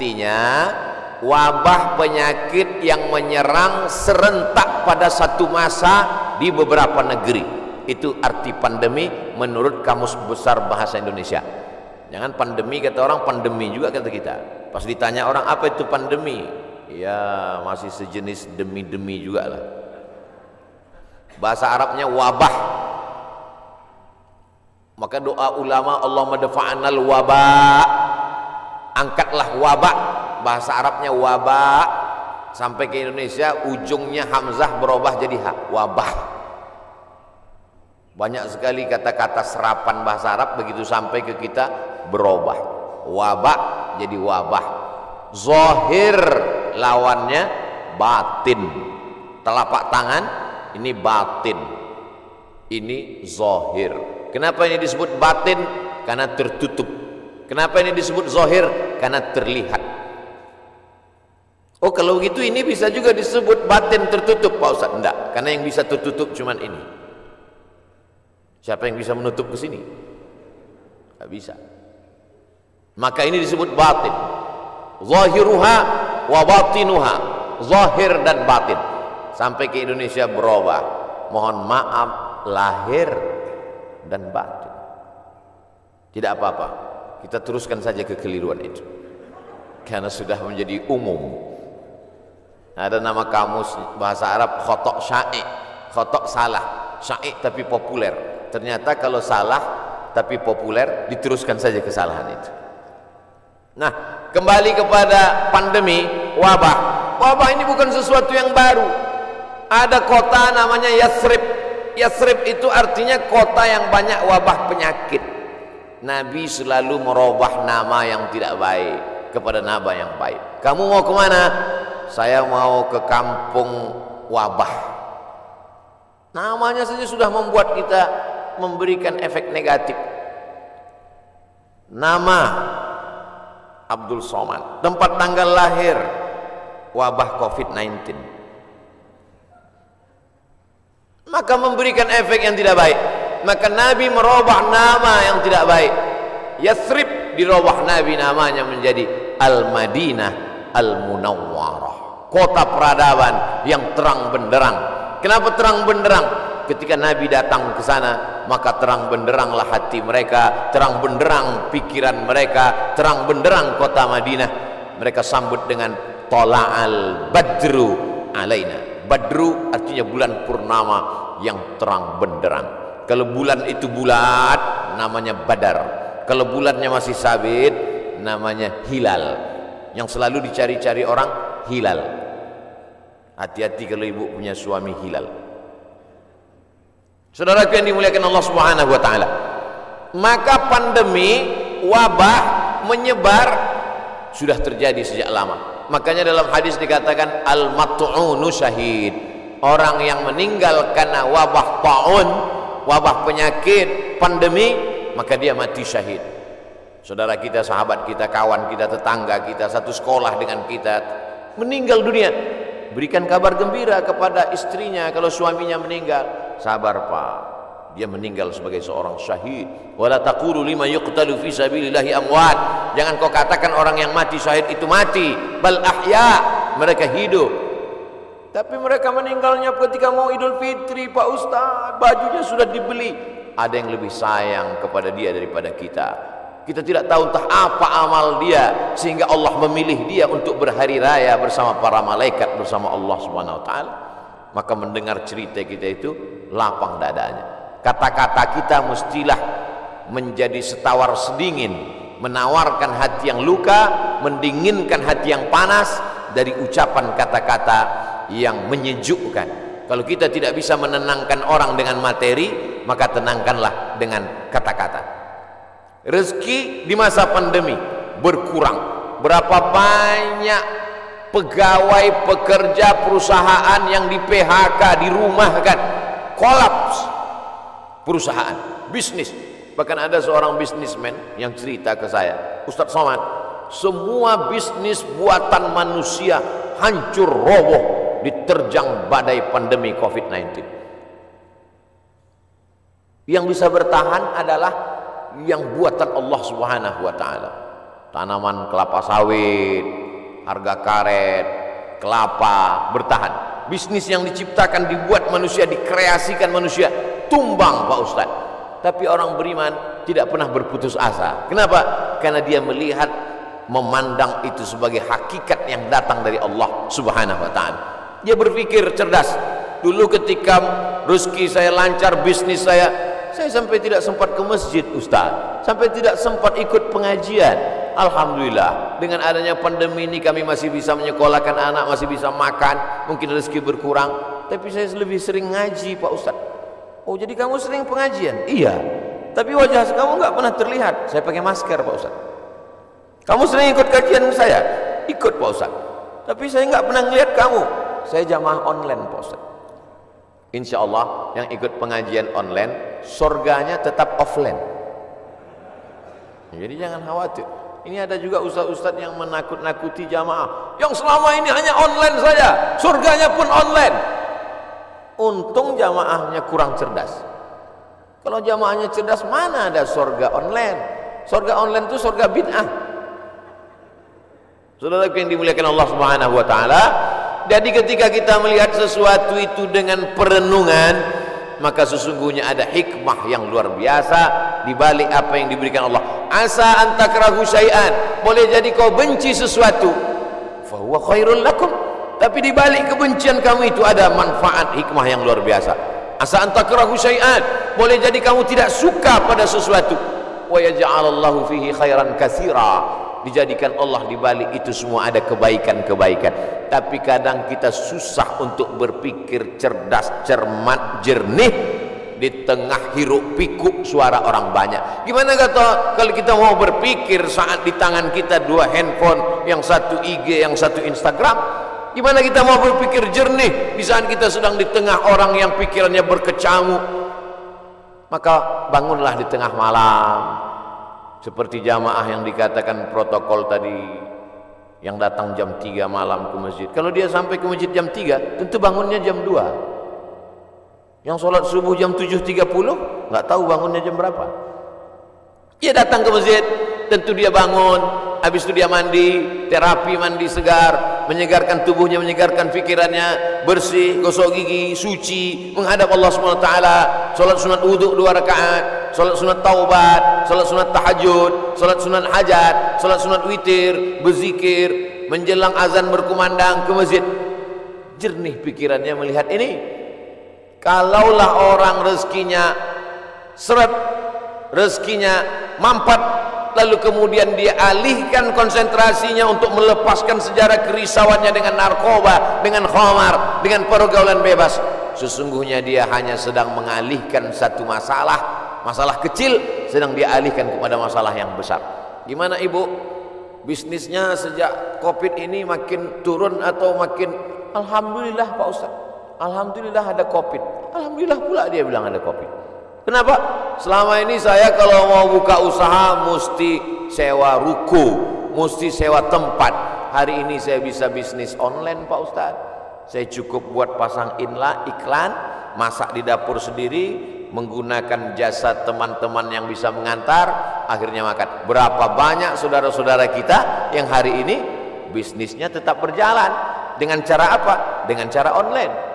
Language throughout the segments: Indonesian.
artinya wabah penyakit yang menyerang serentak pada satu masa di beberapa negeri. Itu arti pandemi menurut Kamus Besar Bahasa Indonesia. Jangan pandemi kata orang, pandemi juga kata kita. Pas ditanya orang apa itu pandemi, ya masih sejenis demi-demi juga lah. Bahasa Arabnya wabah. Maka doa ulama, Allahumma dafa'anal wabah, angkatlah wabah. Bahasa Arabnya wabah, sampai ke Indonesia ujungnya hamzah berubah jadi ha, wabah. Banyak sekali kata-kata serapan bahasa Arab begitu sampai ke kita berubah. Wabah jadi wabah. Zahir lawannya batin. Telapak tangan ini batin, ini zahir. Kenapa ini disebut batin? Karena tertutup. Kenapa ini disebut zahir? Karena terlihat. Oh kalau gitu ini bisa juga disebut batin tertutup, Pak Ustaz? Enggak, karena yang bisa tertutup cuman ini. Siapa yang bisa menutup ke sini? Enggak bisa. Maka ini disebut batin. Zahiruha wa batinuha, zahir dan batin. Sampai ke Indonesia berubah. Mohon maaf, lahir dan batin. Tidak apa-apa, kita teruskan saja kekeliruan itu karena sudah menjadi umum. Ada nama kamus bahasa Arab khotok sya'i, khotok salah, sya'i tapi populer. Ternyata kalau salah tapi populer, diteruskan saja kesalahan itu. Nah, kembali kepada pandemi wabah. Wabah ini bukan sesuatu yang baru. Ada kota namanya Yathrib. Yathrib itu artinya kota yang banyak wabah penyakit. Nabi selalu merubah nama yang tidak baik kepada nama yang baik. Kamu mau kemana? Saya mau ke kampung wabah. Namanya saja sudah membuat kita memberikan efek negatif. Nama Abdul Somad, tempat tanggal lahir wabah COVID-19. Maka memberikan efek yang tidak baik. Maka Nabi merubah nama yang tidak baik. Yathrib dirubah Nabi namanya menjadi Al-Madinah Al-Munawwarah, kota peradaban yang terang benderang. Kenapa terang benderang? Ketika Nabi datang ke sana, maka terang benderanglah hati mereka, terang benderang pikiran mereka, terang benderang kota Madinah. Mereka sambut dengan Tola'al Badru alaina. Badru artinya bulan purnama yang terang benderang. Kalau bulan itu bulat namanya Badar. Kalau bulannya masih sabit namanya hilal. Yang selalu dicari-cari orang hilal. Hati-hati kalau ibu punya suami hilal. Saudaraku yang dimuliakan Allah Subhanahu wa taala. Maka pandemi wabah menyebar sudah terjadi sejak lama. Makanya dalam hadis dikatakan al-mat'unu syahid. Orang yang meninggal karena wabah ta'un, wabah penyakit, pandemi, maka dia mati syahid. Saudara kita, sahabat kita, kawan kita, tetangga kita, satu sekolah dengan kita, meninggal dunia. Berikan kabar gembira kepada istrinya kalau suaminya meninggal. Sabar Pak, dia meninggal sebagai seorang syahid. Wala taqulu lima yuqtalu fi sabilillahi amwat. Jangan kau katakan orang yang mati syahid itu mati, bal ahya, mereka hidup. Tapi mereka meninggalnya ketika mau Idul Fitri, Pak Ustaz, bajunya sudah dibeli. Ada yang lebih sayang kepada dia daripada kita. Kita tidak tahu entah apa amal dia sehingga Allah memilih dia untuk berhari raya bersama para malaikat, bersama Allah Subhanahu wa taala. Maka mendengar cerita kita itu lapang dadanya. Kata-kata kita mestilah menjadi setawar sedingin, menawarkan hati yang luka, mendinginkan hati yang panas dari ucapan kata-kata yang menyejukkan. Kalau kita tidak bisa menenangkan orang dengan materi, maka tenangkanlah dengan kata-kata. Rezeki di masa pandemi berkurang. Berapa banyak pegawai, pekerja perusahaan yang di PHK, dirumahkan, kolaps perusahaan, bisnis. Bahkan ada seorang bisnismen yang cerita ke saya, Ustaz Somad, semua bisnis buatan manusia hancur roboh diterjang badai pandemi COVID-19. Yang bisa bertahan adalah yang buatan Allah Subhanahu wa taala. tanaman kelapa sawit, harga karet, kelapa bertahan. Bisnis yang diciptakan, dibuat manusia, dikreasikan manusia, tumbang Pak Ustaz. Tapi orang beriman tidak pernah berputus asa. Kenapa? Karena dia melihat, memandang itu sebagai hakikat yang datang dari Allah Subhanahu wa ta'ala. Dia berpikir cerdas. Dulu ketika rezeki saya lancar, bisnis saya sampai tidak sempat ke masjid Ustaz, sampai tidak sempat ikut pengajian. Alhamdulillah, dengan adanya pandemi ini kami masih bisa menyekolahkan anak, masih bisa makan, mungkin rezeki berkurang, tapi saya lebih sering ngaji Pak Ustaz. Oh, jadi kamu sering pengajian? Iya, tapi wajah kamu nggak pernah terlihat. Saya pakai masker Pak Ustaz. Kamu sering ikut kajian saya? Ikut Pak Ustaz, tapi saya nggak pernah ngelihat kamu. Saya jamaah online Pak Ustaz. Insya Allah yang ikut pengajian online, surganya tetap offline. Jadi jangan khawatir. Ini ada juga ustaz-ustaz yang menakut-nakuti jamaah, yang selama ini hanya online saja, surganya pun online. Untung jamaahnya kurang cerdas. Kalau jamaahnya cerdas, mana ada surga online? Surga online itu surga bid'ah. Saudara yang dimuliakan Allah Subhanahu wa ta'ala, jadi ketika kita melihat sesuatu itu dengan perenungan, maka sesungguhnya ada hikmah yang luar biasa di balik apa yang diberikan Allah. Asa an takrahu syai'an, boleh jadi kau benci sesuatu, fa huwa khairul lakum, tapi di balik kebencian kamu itu ada manfaat, hikmah yang luar biasa. Asa an takrahu syai'an, boleh jadi kamu tidak suka pada sesuatu, wa yaj'alallahu fihi khairan katsira, dijadikan Allah di balik itu semua ada kebaikan-kebaikan. Tapi kadang kita susah untuk berpikir cerdas, cermat, jernih di tengah hiruk pikuk suara orang banyak. Gimana kata kalau kita mau berpikir saat di tangan kita dua handphone, yang satu IG, yang satu Instagram? Gimana kita mau berpikir jernih di saat kita sedang di tengah orang yang pikirannya berkecamuk? Maka bangunlah di tengah malam, seperti jamaah yang dikatakan protokol tadi, yang datang jam 3 malam ke masjid. Kalau dia sampai ke masjid jam 3, tentu bangunnya jam 2. Yang sholat subuh jam 7.30, nggak tahu bangunnya jam berapa. Dia datang ke masjid, tentu dia bangun, habis itu dia mandi, terapi mandi segar, menyegarkan tubuhnya, menyegarkan pikirannya, bersih, gosok gigi, suci, menghadap Allah SWT, sholat sunat wudhu 2 rakaat, sholat sunat taubat, sholat sunat tahajud, sholat sunat hajat, sholat sunat witir, berzikir, menjelang azan berkumandang ke masjid. Jernih pikirannya melihat ini. Kalaulah orang rezekinya seret, rezekinya mampat, lalu kemudian dia alihkan konsentrasinya untuk melepaskan sejarah kerisauannya dengan narkoba, dengan khamar, dengan pergaulan bebas, sesungguhnya dia hanya sedang mengalihkan satu masalah kecil, sedang dia alihkan kepada masalah yang besar. Gimana ibu? Bisnisnya sejak Covid ini makin turun atau makin? Alhamdulillah Pak Ustaz, alhamdulillah ada Covid. Alhamdulillah pula dia bilang ada Covid. Kenapa? Selama ini saya kalau mau buka usaha mesti sewa ruko, mesti sewa tempat. Hari ini saya bisa bisnis online Pak Ustaz. Saya cukup buat pasang iklan, masak di dapur sendiri, menggunakan jasa teman-teman yang bisa mengantar, akhirnya makan. Berapa banyak saudara-saudara kita yang hari ini bisnisnya tetap berjalan. Dengan cara apa? Dengan cara online.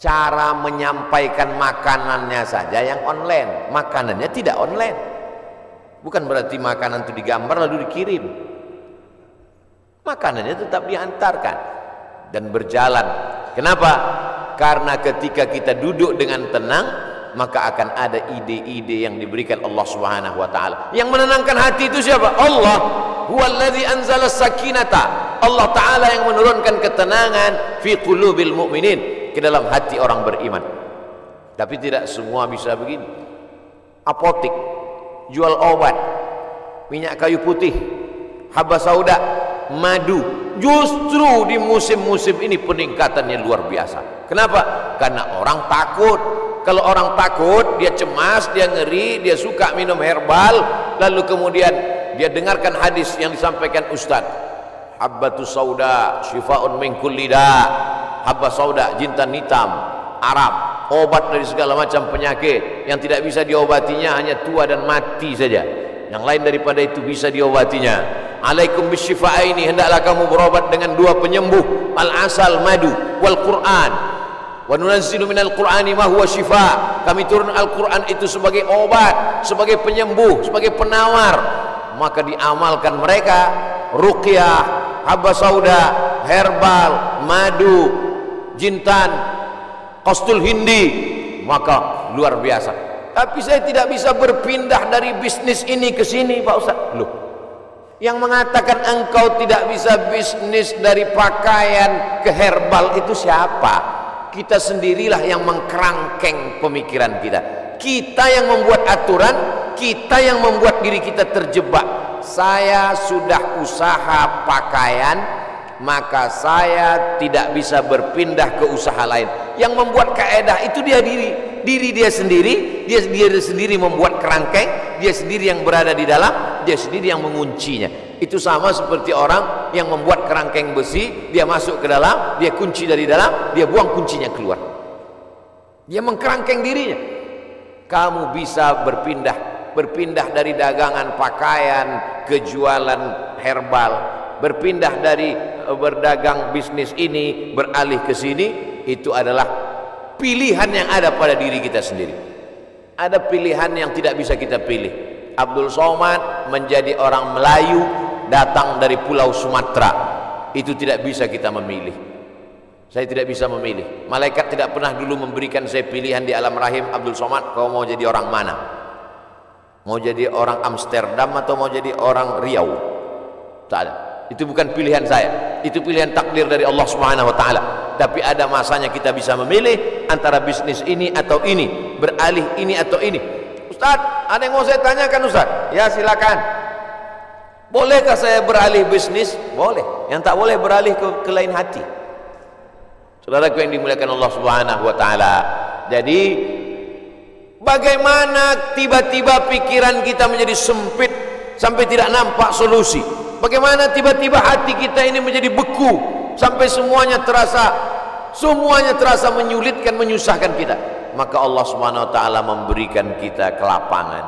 Cara menyampaikan makanannya saja yang online, makanannya tidak online. Bukan berarti makanan itu digambar lalu dikirim. Makanannya tetap diantarkan dan berjalan. Kenapa? Karena ketika kita duduk dengan tenang, maka akan ada ide-ide yang diberikan Allah Subhanahu wa ta'ala. Yang menenangkan hati itu siapa? Allah. Huwallazi anzala sakinata. Allah Ta'ala yang menurunkan ketenangan fi qulubil mu'minin, ke dalam hati orang beriman. Tapi tidak semua bisa begini. Apotik, jual obat, minyak kayu putih, haba sauda, madu, justru di musim-musim ini peningkatannya luar biasa. Kenapa? Karena orang takut. Kalau orang takut, dia cemas, dia ngeri, dia suka minum herbal, lalu kemudian dia dengarkan hadis yang disampaikan Ustaz, habbatus sauda syifa'un min kulli da'. Habba sauda, jintan hitam Arab, obat dari segala macam penyakit yang tidak bisa diobatinya, hanya tua dan mati saja. yang lain daripada itu bisa diobatinya. Alaikum bisyifa'aini, hendaklah kamu berobat dengan dua penyembuh, al-asal, madu, wal Quran. Wa nunazzilu minal Qur'ani ma huwa syifa. Kami turun Al-Quran itu sebagai obat, sebagai penyembuh, sebagai penawar. Maka diamalkan mereka ruqyah, habba sauda, herbal, madu, jintan, qastul hindi, maka luar biasa. Tapi saya tidak bisa berpindah dari bisnis ini ke sini, Pak Ustaz. Loh, yang mengatakan engkau tidak bisa bisnis dari pakaian ke herbal itu siapa? Kita sendirilah yang mengkerangkeng pemikiran kita. Kita yang membuat aturan, kita yang membuat diri kita terjebak. Saya sudah usaha pakaian, maka saya tidak bisa berpindah ke usaha lain. Yang membuat kaedah itu diri dia sendiri, dia sendiri membuat kerangkeng, dia sendiri yang berada di dalam, dia sendiri yang menguncinya. Itu sama seperti orang yang membuat kerangkeng besi, dia masuk ke dalam, dia kunci dari dalam, dia buang kuncinya keluar. Dia mengkerangkeng dirinya. Kamu bisa berpindah dari dagangan pakaian ke jualan herbal, berpindah dari berdagang bisnis ini beralih ke sini. Itu adalah pilihan yang ada pada diri kita sendiri. Ada pilihan yang tidak bisa kita pilih. Abdul Somad menjadi orang Melayu, datang dari pulau Sumatera, itu tidak bisa kita memilih. Saya tidak bisa memilih. Malaikat tidak pernah dulu memberikan saya pilihan di alam rahim, Abdul Somad, kau mau jadi orang mana? Mau jadi orang Amsterdam atau mau jadi orang Riau? Tak ada. Itu bukan pilihan saya, itu pilihan takdir dari Allah Subhanahu wa Ta'ala. Tapi ada masanya kita bisa memilih antara bisnis ini atau ini, beralih ini atau ini. Ustaz, ada yang mau saya tanyakan Ustaz? Ya silakan. Bolehkah saya beralih bisnis? Boleh. Yang tak boleh beralih ke lain hati. Saudaraku yang dimuliakan Allah Subhanahu wa Ta'ala. Jadi bagaimana tiba-tiba pikiran kita menjadi sempit sampai tidak nampak solusi? Bagaimana tiba-tiba hati kita ini menjadi beku sampai semuanya terasa menyulitkan, menyusahkan kita? Maka Allah Subhanahu wa Ta'ala memberikan kita kelapangan.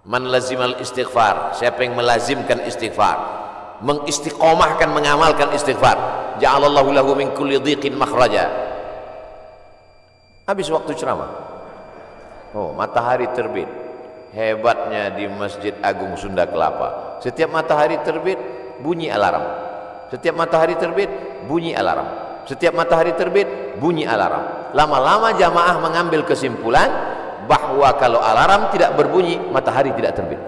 Man lazimal istighfar, siapa yang melazimkan istighfar, mengistiqomahkan, mengamalkan istighfar, ja'alallahu lahu min kulli dhiqin makhraja. Habis waktu ceramah. Oh, matahari terbit. Hebatnya di Masjid Agung Sunda Kelapa. Setiap matahari terbit bunyi alarm. Setiap matahari terbit bunyi alarm. Setiap matahari terbit bunyi alarm. Lama-lama jamaah mengambil kesimpulan bahwa kalau alarm tidak berbunyi, matahari tidak terbit.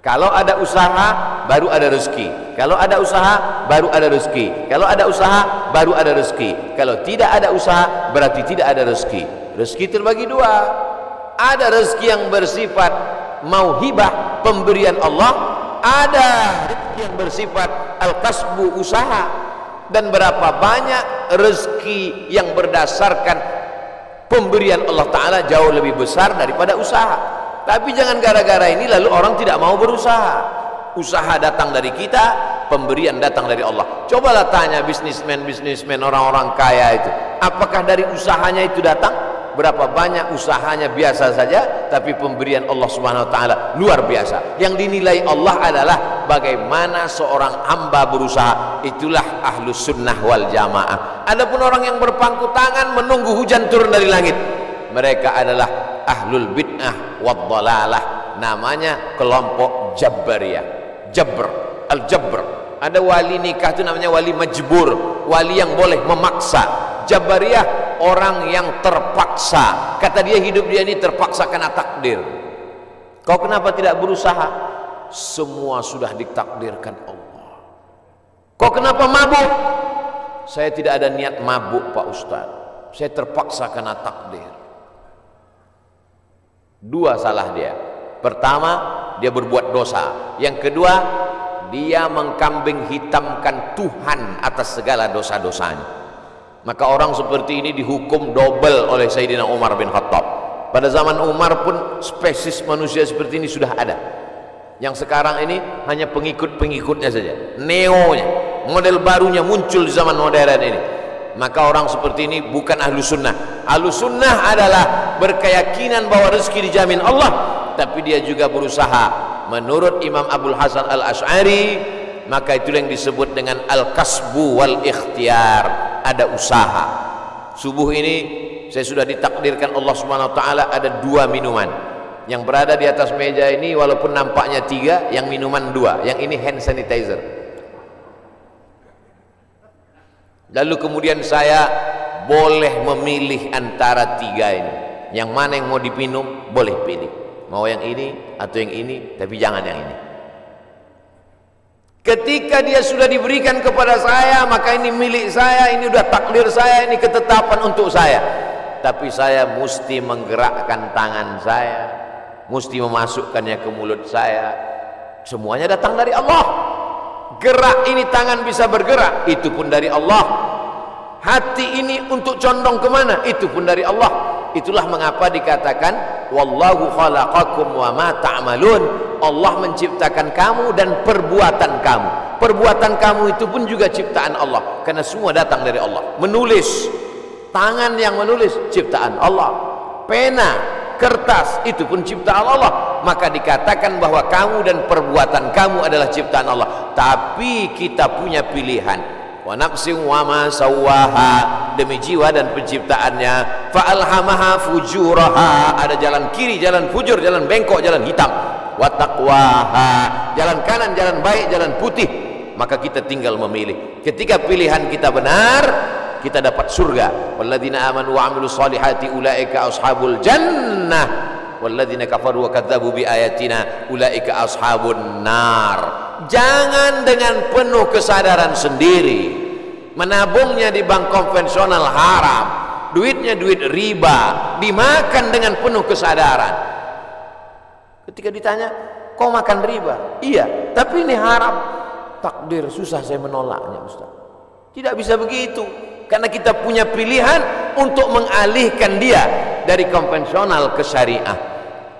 Kalau ada usaha, baru ada rezeki. Kalau ada usaha, baru ada rezeki. Kalau ada usaha, baru ada rezeki. Kalau tidak ada usaha, berarti tidak ada rezeki. Rezeki terbagi dua. Ada rezeki yang bersifat mauhibah, pemberian Allah. Ada rezeki yang bersifat al-kasbu, usaha. Dan berapa banyak rezeki yang berdasarkan pemberian Allah Ta'ala jauh lebih besar daripada usaha. Tapi jangan gara-gara ini lalu orang tidak mau berusaha. Usaha datang dari kita, pemberian datang dari Allah. Cobalah tanya bisnismen orang-orang kaya itu, apakah dari usahanya itu datang? Berapa banyak usahanya biasa saja, tapi pemberian Allah Subhanahu wa Ta'ala luar biasa. Yang dinilai Allah adalah bagaimana seorang hamba berusaha. Itulah ahlus sunnah wal jamaah. Adapun orang yang berpangku tangan menunggu hujan turun dari langit, mereka adalah ahlul bid'ah wad dhalalah. Namanya kelompok Jabbariyah. Jabr, al-Jabr. Ada wali nikah itu namanya wali majbur, wali yang boleh memaksa. Jabariyah orang yang terpaksa. Kata dia, hidup dia ini terpaksa karena takdir. Kau kenapa tidak berusaha? Semua sudah ditakdirkan Allah. Kau kenapa mabuk? Saya tidak ada niat mabuk Pak Ustaz, saya terpaksa karena takdir. Dua salah dia. Pertama, dia berbuat dosa. Yang kedua, dia mengkambing hitamkan Tuhan atas segala dosa-dosanya. Maka orang seperti ini dihukum double oleh Sayyidina Umar bin Khattab. Pada zaman Umar pun spesies manusia seperti ini sudah ada. Yang sekarang ini hanya pengikut-pengikutnya saja, neonya, model barunya muncul di zaman modern ini. maka orang seperti ini bukan ahlu sunnah. Ahlu sunnah adalah berkeyakinan bahwa rezeki dijamin Allah, tapi dia juga berusaha menurut Imam Abdul Hasan Al-Asy'ari, maka itu yang disebut dengan al-kasbu wal ikhtiar, ada usaha. Subuh ini saya sudah ditakdirkan Allah Subhanahu wa taala ada 2 minuman yang berada di atas meja ini, walaupun nampaknya 3, yang minuman 2, yang ini hand sanitizer. Lalu kemudian saya boleh memilih antara 3 ini, yang mana yang mau diminum boleh pilih, mau yang ini atau yang ini, tapi jangan yang ini. Ketika dia sudah diberikan kepada saya, maka ini milik saya, ini udah takdir saya, ini ketetapan untuk saya. Tapi saya mesti menggerakkan tangan saya, mesti memasukkannya ke mulut saya. Semuanya datang dari Allah. Gerak ini tangan bisa bergerak, itu pun dari Allah. Hati ini untuk condong kemana, itu pun dari Allah. Itulah mengapa dikatakan wallahu khalaqakum wa ma ta'malun. Allah menciptakan kamu dan perbuatan kamu. Perbuatan kamu itu pun juga ciptaan Allah, karena semua datang dari Allah. Menulis, tangan yang menulis ciptaan Allah. Pena, kertas, itu pun ciptaan Allah. Maka dikatakan bahwa kamu dan perbuatan kamu adalah ciptaan Allah. Tapi kita punya pilihan. Wa nafsin wa ma sawwaha, demi jiwa dan penciptaannya. Fa alhamaha fujuraha, ada jalan kiri, jalan fujur, jalan bengkok, jalan hitam. Wa taqwaha, jalan kanan, jalan baik, jalan putih. Maka kita tinggal memilih. Ketika pilihan kita benar, kita dapat surga. Walladzina amanu wa 'amilus solihati ulaika ashabul jannah. Walladzina kafaru wa kadzdzabu bi ayatina ulaika ashabun nar. Jangan dengan penuh kesadaran sendiri menabungnya di bank konvensional haram, duitnya duit riba, dimakan dengan penuh kesadaran. Ketika ditanya, kau makan riba? Iya, tapi ini haram. Takdir, susah saya menolaknya, Ustaz. Tidak bisa begitu, karena kita punya pilihan untuk mengalihkan dia dari konvensional ke syariah.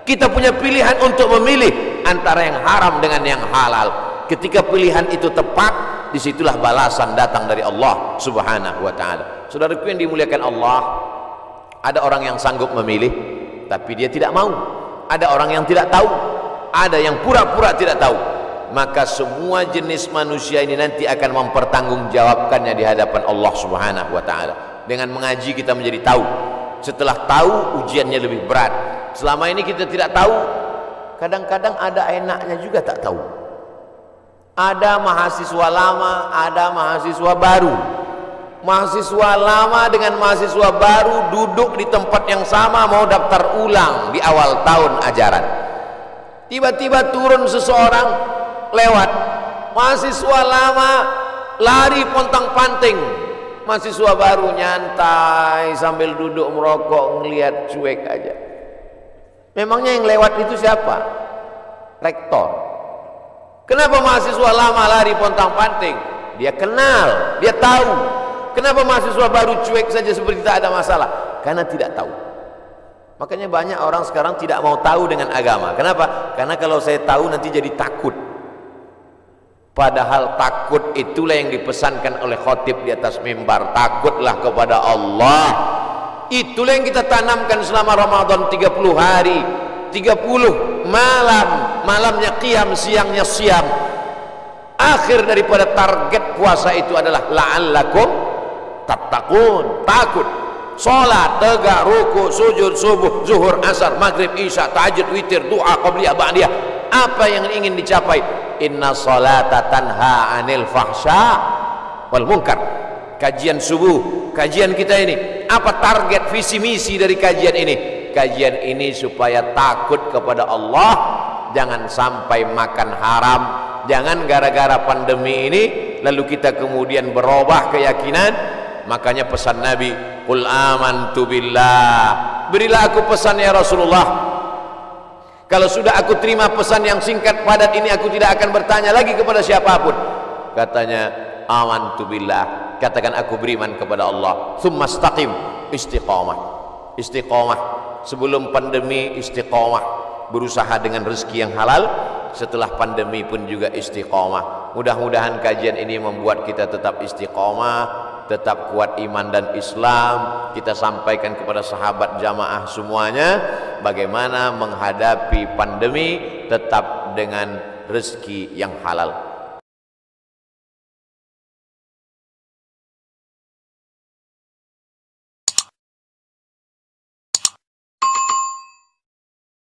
Kita punya pilihan untuk memilih antara yang haram dengan yang halal. Ketika pilihan itu tepat, disitulah balasan datang dari Allah Subhanahu wa ta'ala. Saudaraku yang dimuliakan Allah, ada orang yang sanggup memilih tapi dia tidak mau. Ada orang yang tidak tahu, ada yang pura-pura tidak tahu. Maka semua jenis manusia ini nanti akan mempertanggungjawabkannya di hadapan Allah Subhanahu wa ta'ala. Dengan mengaji kita menjadi tahu. Setelah tahu, ujiannya lebih berat. Selama ini kita tidak tahu, kadang-kadang ada enaknya juga tak tahu. Ada mahasiswa lama, ada mahasiswa baru. Mahasiswa lama dengan mahasiswa baru duduk di tempat yang sama, mau daftar ulang di awal tahun ajaran. Tiba-tiba turun seseorang lewat. Mahasiswa lama lari pontang-panting, mahasiswa baru nyantai sambil duduk merokok, ngelihat cuek aja. Memangnya yang lewat itu siapa? Rektor. Kenapa mahasiswa lama lari pontang-panting? Dia kenal, dia tahu. Kenapa mahasiswa baru cuek saja seperti tak ada masalah? Karena tidak tahu. Makanya banyak orang sekarang tidak mau tahu dengan agama. Kenapa? Karena kalau saya tahu nanti jadi takut. Padahal takut itulah yang dipesankan oleh khotib di atas mimbar. Takutlah kepada Allah. Itulah yang kita tanamkan selama Ramadan 30 hari, 30 malam, malamnya qiyam, siangnya siam. Akhir daripada target puasa itu adalah la'allakum tattaqun, takut. Salat, tegak, ruku, sujud, subuh, zuhur, asar, maghrib, isya, tahajud, witir, doa, qabliyah, ba'diyah. Apa yang ingin dicapai? Inna salata tanha 'anil fahsya wal munkar. Kajian subuh, kajian kita ini, apa target visi misi dari kajian ini? Kajian ini supaya takut kepada Allah, jangan sampai makan haram, jangan gara-gara pandemi ini lalu kita kemudian berubah keyakinan. Makanya pesan Nabi, qul amantu billah, berilah aku pesan ya Rasulullah. Kalau sudah aku terima pesan yang singkat padat ini, aku tidak akan bertanya lagi kepada siapapun. Katanya, amantu billah, katakan aku beriman kepada Allah. Tsumma istaqim, istiqamah. Istiqamah sebelum pandemi, istiqamah berusaha dengan rezeki yang halal. Setelah pandemi pun juga istiqamah. Mudah-mudahan kajian ini membuat kita tetap istiqamah tetap kuat iman dan Islam. Kita sampaikan kepada sahabat jamaah semuanya bagaimana menghadapi pandemi tetap dengan rezeki yang halal.